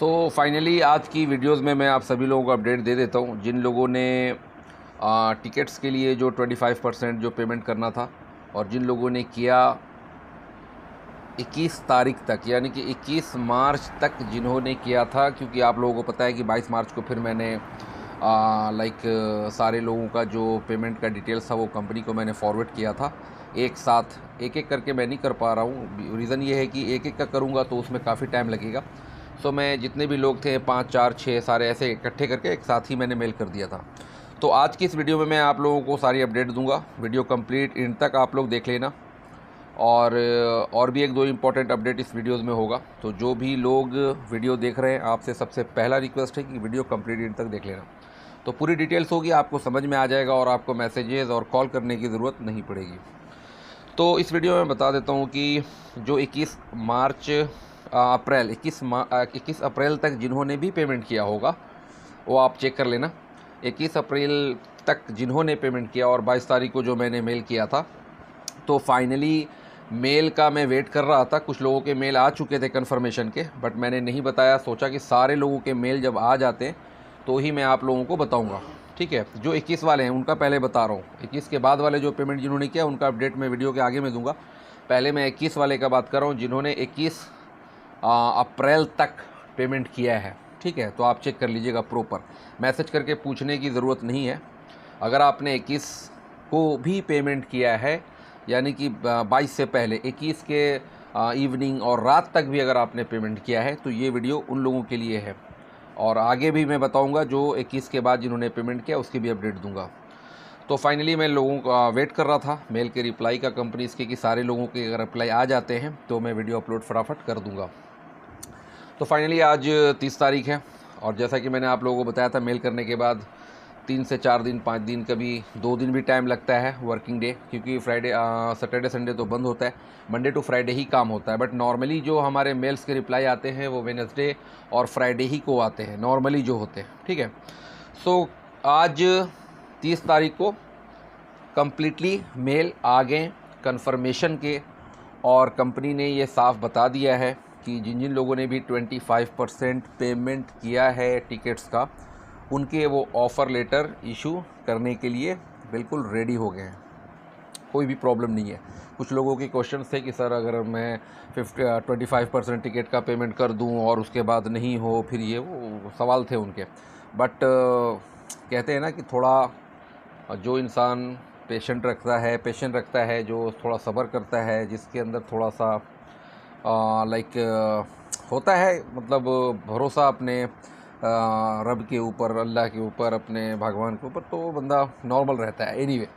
Finally आज की videos में मैं आप सभी लोगों को अपडेट दे देता हूँ। जिन लोगों ने टिकट्स के लिए जो 25% जो पेमेंट करना था और जिन लोगों ने किया 21 तारीख तक, यानी कि 21 मार्च तक जिन्होंने किया था, क्योंकि आप लोगों को पता है कि 22 मार्च को फिर मैंने सारे लोगों का जो पेमेंट का डिटेल्स था वो कंपनी को मैंने फॉरवर्ड किया था। एक साथ एक एक करके मैं नहीं कर पा रहा हूँ। रीज़न ये है कि एक एक का करूँगा तो उसमें काफ़ी टाइम लगेगा। सो मैं जितने भी लोग थे 5, 4, 6 सारे ऐसे इकट्ठे करके एक साथ ही मैंने मेल कर दिया था। तो आज की इस वीडियो में मैं आप लोगों को सारी अपडेट दूंगा। वीडियो कंप्लीट एंड तक आप लोग देख लेना। और भी एक दो इम्पॉर्टेंट अपडेट इस वीडियोज़ में होगा। तो जो भी लोग वीडियो देख रहे हैं, आपसे सबसे पहला रिक्वेस्ट है कि वीडियो कंप्लीट एंड तक देख लेना। तो पूरी डिटेल्स होगी, आपको समझ में आ जाएगा और आपको मैसेजेस और कॉल करने की ज़रूरत नहीं पड़ेगी। तो इस वीडियो में बता देता हूँ कि जो 21 अप्रैल तक जिन्होंने भी पेमेंट किया होगा वो आप चेक कर लेना। 21 अप्रैल तक जिन्होंने पेमेंट किया और 22 तारीख को जो मैंने मेल किया था, तो फाइनली मेल का मैं वेट कर रहा था। कुछ लोगों के मेल आ चुके थे कन्फर्मेशन के, बट मैंने नहीं बताया। सोचा कि सारे लोगों के मेल जब आ जाते हैं तो ही मैं आप लोगों को बताऊंगा। ठीक है, जो 21 वाले हैं उनका पहले बता रहा हूँ। 21 के बाद वाले जो पेमेंट जिन्होंने किया उनका अपडेट मैं वीडियो के आगे में दूंगा। पहले मैं 21 वाले का बात कर रहा हूँ, जिन्होंने 21 अप्रैल तक पेमेंट किया है। ठीक है, तो आप चेक कर लीजिएगा प्रॉपर। मैसेज करके पूछने की ज़रूरत नहीं है। अगर आपने 21 को भी पेमेंट किया है, यानी कि 22 से पहले 21 के इवनिंग और रात तक भी अगर आपने पेमेंट किया है, तो ये वीडियो उन लोगों के लिए है। और आगे भी मैं बताऊंगा जो 21 के बाद जिन्होंने पेमेंट किया उसकी भी अपडेट दूंगा। तो फाइनली मैं लोगों का वेट कर रहा था मेल के रिप्लाई का, कंपनीज़ के, कि सारे लोगों के अगर रिप्लाई आ जाते हैं तो मैं वीडियो अपलोड फटाफट कर दूंगा। तो फाइनली आज 30 तारीख है और जैसा कि मैंने आप लोगों को बताया था, मेल करने के बाद 3 से 4 दिन, 5 दिन, कभी 2 दिन भी टाइम लगता है वर्किंग डे, क्योंकि फ्राइडे सैटरडे संडे तो बंद होता है। मंडे टू फ्राइडे ही काम होता है। बट नॉर्मली जो हमारे मेल्स के रिप्लाई आते हैं वो वेडनेसडे और फ्राइडे ही को आते हैं नॉर्मली जो होते हैं। ठीक है, सो आज 30 तारीख को कम्प्लीटली मेल आ गए कन्फर्मेशन के, और कंपनी ने ये साफ बता दिया है कि जिन जिन लोगों ने भी 25% पेमेंट किया है टिकट्स का, उनके वो ऑफ़र लेटर इशू करने के लिए बिल्कुल रेडी हो गए हैं। कोई भी प्रॉब्लम नहीं है। कुछ लोगों के क्वेश्चन थे कि सर अगर मैं 25% टिकट का पेमेंट कर दूं और उसके बाद नहीं हो, फिर ये वो सवाल थे उनके। बट कहते हैं ना कि थोड़ा जो इंसान पेशेंस रखता है, जो थोड़ा सब्र करता है, जिसके अंदर थोड़ा सा होता है, मतलब भरोसा अपने रब के ऊपर, अल्लाह के ऊपर, अपने भगवान के ऊपर, तो वो बंदा नॉर्मल रहता है। एनीवे,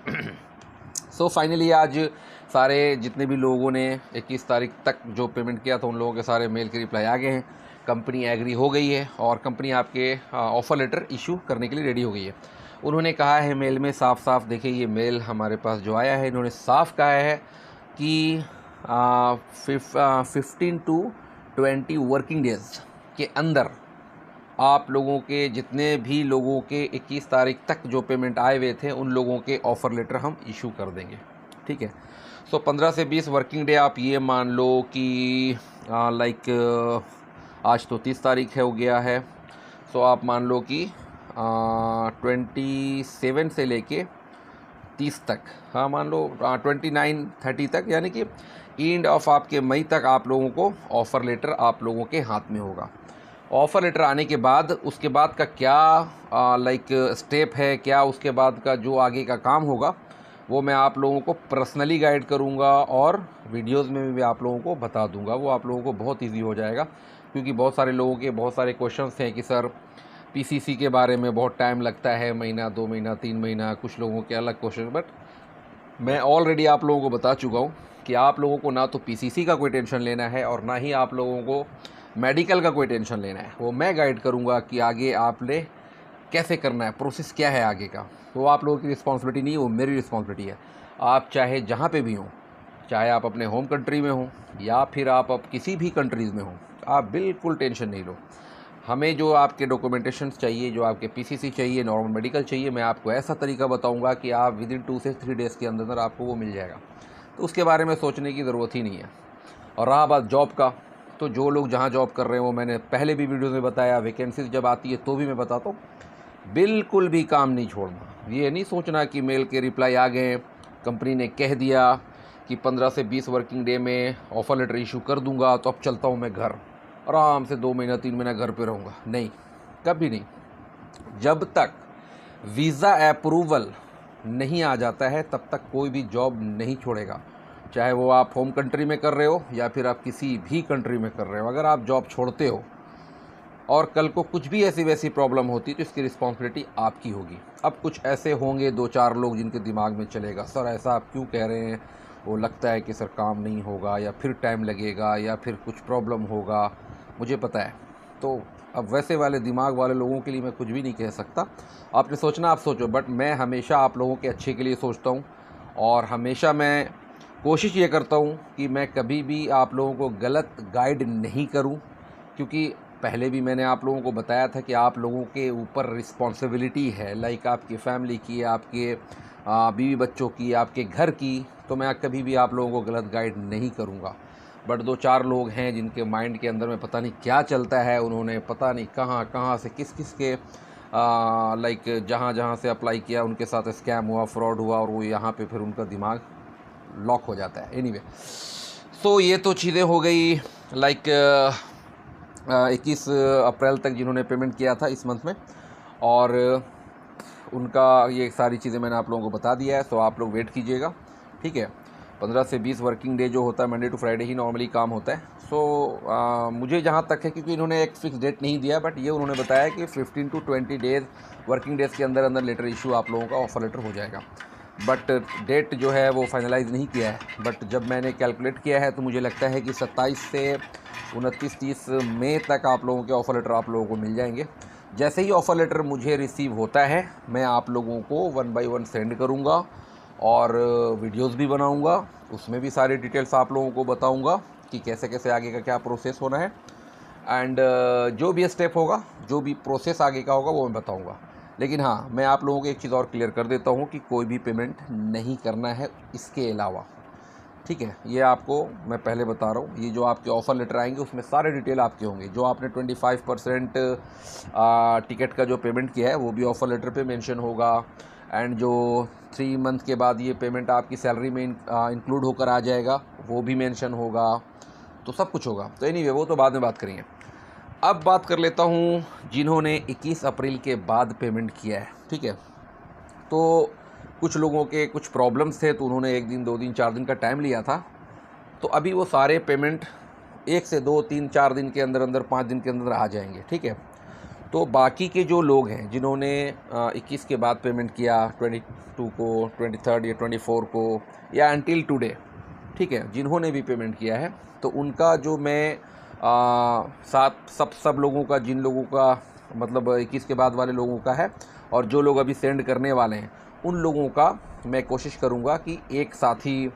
सो फाइनली आज सारे जितने भी लोगों ने 21 तारीख तक जो पेमेंट किया था उन लोगों के सारे मेल के रिप्लाई आ गए हैं। कंपनी एग्री हो गई है और कंपनी आपके ऑफ़र लेटर इशू करने के लिए रेडी हो गई है। उन्होंने कहा है मेल में साफ साफ, देखिए ये मेल हमारे पास जो आया है, इन्होंने साफ कहा है कि 15 टू 20 वर्किंग डेज़ के अंदर आप लोगों के, जितने भी लोगों के 21 तारीख तक जो पेमेंट आए हुए थे, उन लोगों के ऑफ़र लेटर हम इशू कर देंगे। ठीक है, सो 15 से 20 वर्किंग डे आप ये मान लो कि आज तो 30 तारीख हो गया है। सो आप मान लो कि 27 से लेके 30 तक, हाँ मान लो 29, 30 तक, यानी कि एंड ऑफ आपके मई तक आप लोगों को ऑफ़र लेटर आप लोगों के हाथ में होगा। ऑफ़र लेटर आने के बाद उसके बाद का क्या स्टेप है, क्या उसके बाद का जो आगे का काम होगा, वो मैं आप लोगों को पर्सनली गाइड करूँगा और वीडियोज़ में भी आप लोगों को बता दूँगा। वो आप लोगों को बहुत ईजी हो जाएगा, क्योंकि बहुत सारे लोगों के बहुत सारे क्वेश्चंस हैं कि सर पीसीसी के बारे में बहुत टाइम लगता है, महीना, 2 महीना, 3 महीना, कुछ लोगों के अलग क्वेश्चन। बट मैं ऑलरेडी आप लोगों को बता चुका हूँ कि आप लोगों को ना तो पीसीसी का कोई टेंशन लेना है और ना ही आप लोगों को मेडिकल का कोई टेंशन लेना है। वो मैं गाइड करूँगा कि आगे आपने कैसे करना है, प्रोसेस क्या है आगे का। तो आप लोगों की रिस्पॉन्सिबिलिटी नहीं है, वो मेरी रिस्पॉन्सिबिलिटी है। आप चाहे जहाँ पे भी हों, चाहे आप अपने होम कंट्री में हों या फिर आप अब किसी भी कंट्रीज़ में हों, आप बिल्कुल टेंशन नहीं लो। हमें जो आपके डॉक्यूमेंटेशंस चाहिए, जो आपके पीसीसी चाहिए, नॉर्मल मेडिकल चाहिए, मैं आपको ऐसा तरीका बताऊंगा कि आप विदिन 2 से 3 डेज़ के अंदर आपको वो मिल जाएगा। तो उसके बारे में सोचने की ज़रूरत ही नहीं है। और रहा बात जॉब का, तो जो लोग जहाँ जॉब कर रहे हैं, वो मैंने पहले भी वीडियो में बताया, वैकेंसीज जब आती है तो भी मैं बताता हूँ, बिल्कुल भी काम नहीं छोड़ना। ये नहीं सोचना कि मेल के रिप्लाई आ गए, कंपनी ने कह दिया कि 15 से 20 वर्किंग डे में ऑफ़र लेटर इशू कर दूंगा, तो अब चलता हूँ मैं घर, आराम से 2 महीना 3 महीना घर पे रहूँगा। नहीं, कभी नहीं। जब तक वीज़ा अप्रूवल नहीं आ जाता है तब तक कोई भी जॉब नहीं छोड़ेगा, चाहे वो आप होम कंट्री में कर रहे हो या फिर आप किसी भी कंट्री में कर रहे हो। अगर आप जॉब छोड़ते हो और कल को कुछ भी ऐसी वैसी प्रॉब्लम होती है तो इसकी रिस्पॉन्सिबिलिटी आपकी होगी। अब कुछ ऐसे होंगे 2-4 लोग जिनके दिमाग में चलेगा, सर ऐसा आप क्यों कह रहे हैं, वो लगता है कि सर काम नहीं होगा या फिर टाइम लगेगा या फिर कुछ प्रॉब्लम होगा, मुझे पता है। तो अब वैसे वाले दिमाग वाले लोगों के लिए मैं कुछ भी नहीं कह सकता। आपने सोचना आप सोचो, बट मैं हमेशा आप लोगों के अच्छे के लिए सोचता हूँ और हमेशा मैं कोशिश ये करता हूँ कि मैं कभी भी आप लोगों को गलत गाइड नहीं करूँ, क्योंकि पहले भी मैंने आप लोगों को बताया था कि आप लोगों के ऊपर रिस्पॉन्सिबिलिटी है, लाइक आपकी फैमिली की, आपके बीवी बच्चों की, आपके घर की। तो मैं कभी भी आप लोगों को गलत गाइड नहीं करूँगा। बट 2-4 लोग हैं जिनके माइंड के अंदर में पता नहीं क्या चलता है, उन्होंने पता नहीं कहाँ कहाँ से किस किस के लाइक जहाँ जहाँ से अप्लाई किया उनके साथ स्कैम हुआ, फ्रॉड हुआ, और वो यहाँ पे फिर उनका दिमाग लॉक हो जाता है। एनीवे, सो ये तो चीज़ें हो गई। लाइक 21 अप्रैल तक जिन्होंने पेमेंट किया था इस मंथ में, और उनका ये सारी चीज़ें मैंने आप लोगों को बता दिया है। सो आप लोग वेट कीजिएगा, ठीक है। 15 से 20 वर्किंग डे जो होता है, मंडे टू फ्राइडे ही नॉर्मली काम होता है। सो मुझे जहाँ तक है, क्योंकि इन्होंने एक फ़िक्स डेट नहीं दिया, बट ये उन्होंने बताया कि 15 टू 20 डेज़ वर्किंग डेज़ के अंदर अंदर लेटर इशू आप लोगों का ऑफ़र लेटर हो जाएगा। बट डेट जो है वो फाइनलाइज़ नहीं किया है। बट जब मैंने कैलकुलेट किया है तो मुझे लगता है कि 27 से 29-30 मई तक आप लोगों के ऑफ़र लेटर आप लोगों को मिल जाएंगे। जैसे ही ऑफ़र लेटर मुझे रिसीव होता है, मैं आप लोगों को 1 बाय 1 सेंड करूँगा और वीडियोस भी बनाऊँगा, उसमें भी सारी डिटेल्स आप लोगों को बताऊँगा कि कैसे कैसे आगे का क्या प्रोसेस होना है। एंड जो भी स्टेप होगा, जो भी प्रोसेस आगे का होगा, वो मैं बताऊँगा। लेकिन हाँ, मैं आप लोगों को एक चीज़ और क्लियर कर देता हूँ कि कोई भी पेमेंट नहीं करना है इसके अलावा, ठीक है। ये आपको मैं पहले बता रहा हूँ, ये जो आपके ऑफ़र लेटर आएंगे उसमें सारे डिटेल आपके होंगे। जो आपने 25% टिकट का जो पेमेंट किया है वो भी ऑफ़र लेटर पे मेंशन होगा। एंड जो 3 मंथ के बाद ये पेमेंट आपकी सैलरी में इंक्लूड होकर आ जाएगा, वो भी मेंशन होगा। तो सब कुछ होगा। तो एनीवे, वो तो बाद में बात करेंगे। अब बात कर लेता हूँ जिन्होंने 21 अप्रैल के बाद पेमेंट किया है, ठीक है। तो कुछ लोगों के कुछ प्रॉब्लम्स थे, तो उन्होंने 1 दिन 2 दिन 4 दिन का टाइम लिया था। तो अभी वो सारे पेमेंट 1 से 2 3 4 दिन के अंदर अंदर, 5 दिन के अंदर आ जाएंगे, ठीक है। तो बाकी के जो लोग हैं जिन्होंने 21 के बाद पेमेंट किया, 22 को, 23 या 24 को, या अनटिल टुडे, ठीक है, जिन्होंने भी पेमेंट किया है, तो उनका जो मैं सब लोगों का, जिन लोगों का मतलब 21 के बाद वाले लोगों का है, और जो लोग अभी सेंड करने वाले हैं, उन लोगों का मैं कोशिश करूँगा कि एक साथ ही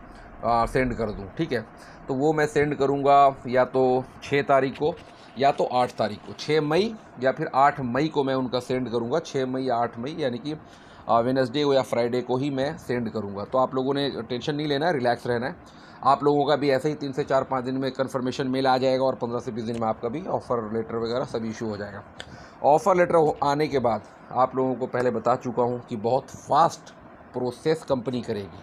सेंड कर दूँ, ठीक है। तो वो मैं सेंड करूँगा या तो 6 तारीख को या तो 8 तारीख को, 6 मई या फिर 8 मई को मैं उनका सेंड करूँगा। 6 मई या 8 मई, यानी कि वेडनेसडे या फ्राइडे को ही मैं सेंड करूँगा। तो आप लोगों ने टेंशन नहीं लेना है, रिलैक्स रहना है। आप लोगों का भी ऐसे ही 3 से 4-5 दिन में कन्फर्मेशन मेल आ जाएगा, और 15 से 20 दिन में आपका भी ऑफ़र लेटर वगैरह सब इशू हो जाएगा। ऑफ़र लेटर आने के बाद आप लोगों को पहले बता चुका हूँ कि बहुत फास्ट प्रोसेस कंपनी करेगी,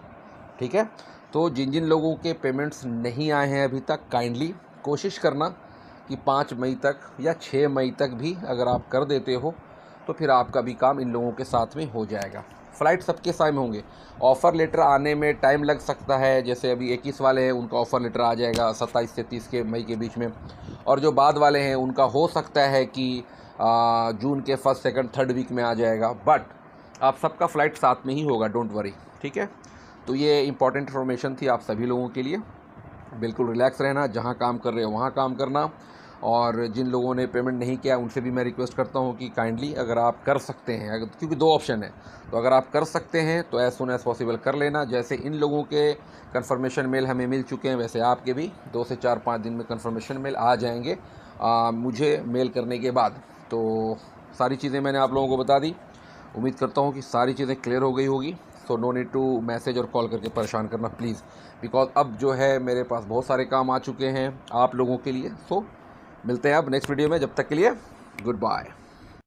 ठीक है। तो जिन जिन लोगों के पेमेंट्स नहीं आए हैं अभी तक, काइंडली कोशिश करना कि 5 मई तक या 6 मई तक भी अगर आप कर देते हो तो फिर आपका भी काम इन लोगों के साथ में हो जाएगा। फ़्लाइट सबके साथ होंगे। ऑफ़र लेटर आने में टाइम लग सकता है, जैसे अभी 21 वाले हैं उनका ऑफ़र लेटर आ जाएगा 27 से 30 के मई के बीच में, और जो बाद वाले हैं उनका हो सकता है कि जून के 1st, 2nd, 3rd वीक में आ जाएगा। बट आप सबका फ़्लाइट साथ में ही होगा, डोंट वरी, ठीक है। तो ये इंपॉर्टेंट इन्फॉर्मेशन थी आप सभी लोगों के लिए। बिल्कुल रिलैक्स रहना, जहाँ काम कर रहे हो वहाँ काम करना, और जिन लोगों ने पेमेंट नहीं किया उनसे भी मैं रिक्वेस्ट करता हूँ कि काइंडली अगर आप कर सकते हैं, अगर, क्योंकि 2 ऑप्शन है, तो अगर आप कर सकते हैं तो एज़ सुन एज़ पॉसिबल कर लेना। जैसे इन लोगों के कन्फर्मेशन मेल हमें मिल चुके हैं, वैसे आपके भी 2 से 4-5 दिन में कन्फर्मेशन मेल आ जाएंगे मुझे मेल करने के बाद। तो सारी चीज़ें मैंने आप लोगों को बता दी। उम्मीद करता हूँ कि सारी चीज़ें क्लियर हो गई होगी, so no need to message और कॉल करके परेशान करना प्लीज़, बिकॉज अब जो है मेरे पास बहुत सारे काम आ चुके हैं आप लोगों के लिए। सो मिलते हैं अब नेक्स्ट वीडियो में, जब तक के लिए गुड बाय।